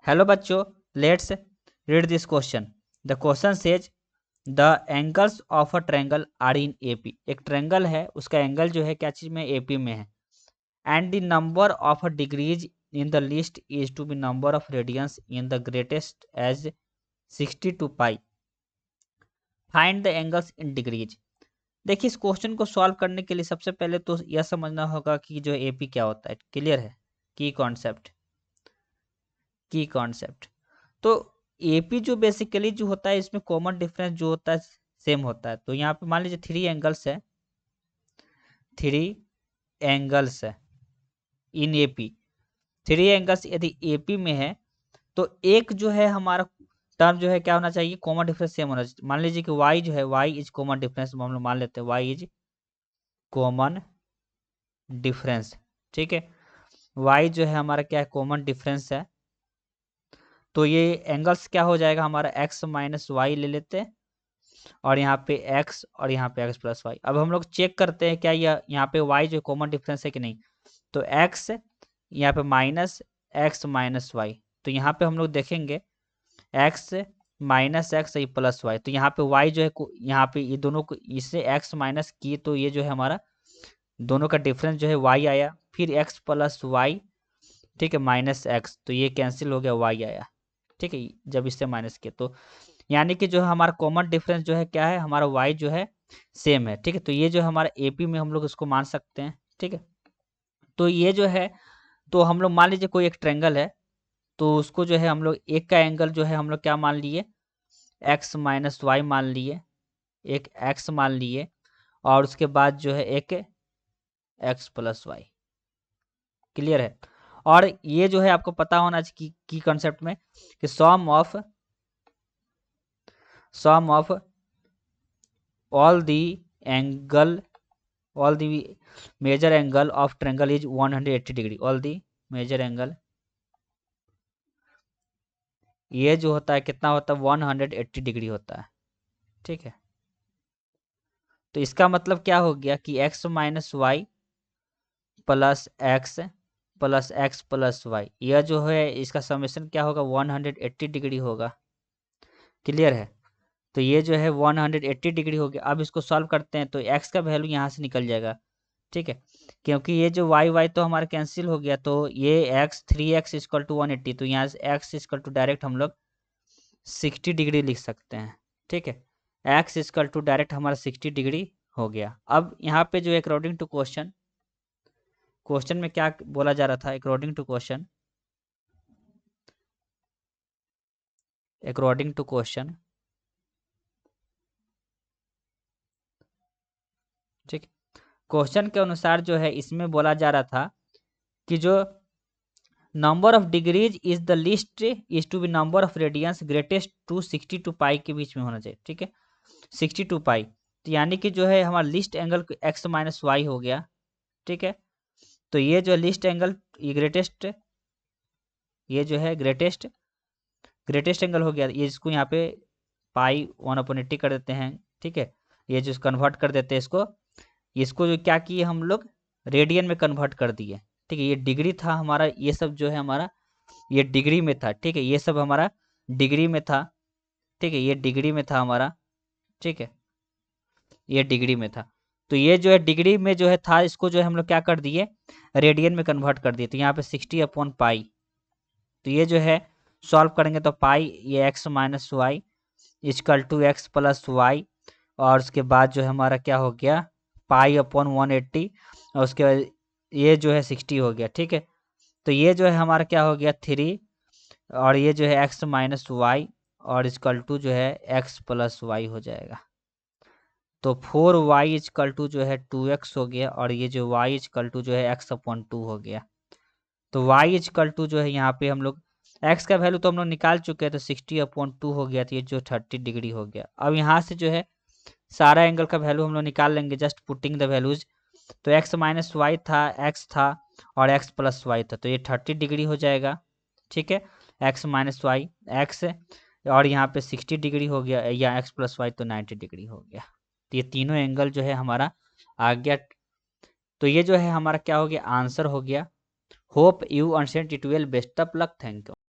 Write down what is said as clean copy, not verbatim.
Hello बच्चों, let's read this question. The question says the angles of a triangle are in AP. एक triangle है, उसका angle जो है क्या चीज में, एपी में है। And the number of degrees in the list is to be number of radians in the greatest as 60 to pi. Find the angles in degrees. देखिए, इस क्वेश्चन को सॉल्व करने के लिए सबसे पहले तो यह समझना होगा कि जो एपी क्या होता है। क्लियर है? की कॉन्सेप्ट तो एपी जो बेसिकली जो होता है, इसमें कॉमन डिफरेंस जो होता है सेम होता है। तो यहाँ पे मान लीजिए 3 एंगल्स है, 3 एंगल्स है इन एपी। 3 एंगल्स यदि एपी में है तो एक जो है हमारा टर्म जो है क्या होना चाहिए, कॉमन डिफरेंस सेम होना चाहिए। मान लीजिए कि वाई जो है, वाई इज कॉमन डिफरेंस, हम लोग मान लेते हैं वाई इज कॉमन डिफरेंस। ठीक है, वाई जो है हमारा क्या है, कॉमन डिफरेंस है। तो ये एंगल्स क्या हो जाएगा हमारा, एक्स माइनस वाई ले लेते हैं, और यहाँ पे x और यहाँ पे x प्लस वाई। अब हम लोग चेक करते हैं क्या यहाँ पे y जो कॉमन डिफरेंस है कि नहीं। तो x यहाँ पे माइनस एक्स माइनस वाई, तो यहाँ पे हम लोग देखेंगे x minus x plus y. तो यहाँ पे y जो है यहाँ पे ये दोनों को इससे x माइनस किए तो ये जो है हमारा दोनों का डिफरेंस जो है y आया, फिर x प्लस वाई, ठीक है, माइनस एक्स, तो ये कैंसिल हो गया, y आया। ठीक है, जब इससे माइनस किए तो यानी कि जो हमारा कॉमन डिफरेंस जो है क्या है, हमारा y जो है सेम है। ठीक है, तो ये जो हमारा एपी में हम लोग इसको मान सकते हैं। ठीक है, तो ये जो है, तो हम लोग मान लीजिए कोई एक ट्रायंगल है, तो उसको जो है हम लोग एक का एंगल जो है हम लोग क्या मान लिए, x माइनस वाई मान लिए, एक x मान लिए, और उसके बाद जो है एक x प्लस वाई। क्लियर है? और ये जो है आपको पता होना चाहिए की कॉन्सेप्ट में कि सम of all the major angle of triangle is 180 degree। all the major angle, ये जो होता है कितना होता है, 180 डिग्री होता है। ठीक है, तो इसका मतलब क्या हो गया कि x minus y plus x plus y, यह जो है इसका समेशन क्या होगा, 180 डिग्री होगा। क्लियर है? तो ये जो है 180 डिग्री हो गया। अब इसको सॉल्व करते हैं तो x का वैल्यू यहाँ से निकल जाएगा। ठीक है, क्योंकि ये जो y तो हमारा कैंसिल हो गया, तो ये x 3x इक्वल टू 180, तो यहाँ से x इक्वल टू डायरेक्ट हम लोग 60 डिग्री लिख सकते हैं। ठीक है, x इक्वल टू डायरेक्ट हमारा 60 डिग्री हो गया। अब यहाँ पे जो अकॉर्डिंग टू क्वेश्चन में क्या बोला जा रहा था, अकॉर्डिंग टू क्वेश्चन ठीक, क्वेश्चन के अनुसार जो है इसमें बोला जा रहा था कि जो number of degrees is the list is to be number of radians greatest to 60 to pi के बीच में होना चाहिए। ठीक है, 60 टू पाई, तो यानी कि जो है हमारा least angle x minus y हो गया। ठीक है, तो ये जो लिस्ट एंगल ये ग्रेटेस्ट, ये जो है ग्रेटेस्ट एंगल हो गया, ये इसको यहाँ पे पाई 1/80 कर देते हैं। ठीक है, ये जो कन्वर्ट कर देते हैं इसको जो क्या किए हम लोग, रेडियन में कन्वर्ट कर दिए। ठीक है, ये डिग्री था हमारा, ये सब जो है हमारा ये डिग्री में था। ठीक है, ये सब हमारा डिग्री में था। ठीक है, ये डिग्री में था हमारा। ठीक है, ये डिग्री में था, तो ये जो है डिग्री में जो है था, इसको जो है हम लोग क्या कर दिए, रेडियन में कन्वर्ट कर दिए। तो यहाँ पे 60/पाई, तो ये जो है सॉल्व करेंगे तो पाई ये x minus y equal to x plus y, और उसके बाद जो है हमारा क्या हो गया, पाई/180, और उसके बाद ये जो है 60 हो गया। ठीक है, तो ये जो है हमारा क्या हो गया 3, और ये जो है x माइनस वाई और इक्वल टू जो है x प्लस वाई हो जाएगा। तो 4y इक्वल टू जो है 2x हो गया, और ये जो y इक्वल टू जो है x/2 हो गया। तो y इक्वल टू जो है यहाँ पे हम लोग x का वैल्यू तो हम लोग निकाल चुके हैं, तो 60/2 हो गया, तो ये जो 30 डिग्री हो गया। अब यहाँ से जो है सारा एंगल का वैल्यू हम लोग निकाल लेंगे, जस्ट पुटिंग द वैल्यूज। तो x माइनस वाई था, x था, और x प्लस वाई था, तो ये 30 डिग्री हो जाएगा। ठीक है, x माइनस वाई एक्स, और यहाँ पे 60 डिग्री हो गया, या x प्लस वाई तो 90 डिग्री हो गया। तो ये तीनों एंगल जो है हमारा आ गया। तो ये जो है हमारा क्या हो गया, आंसर हो गया। Hope you understand it well. Best of luck, thank you.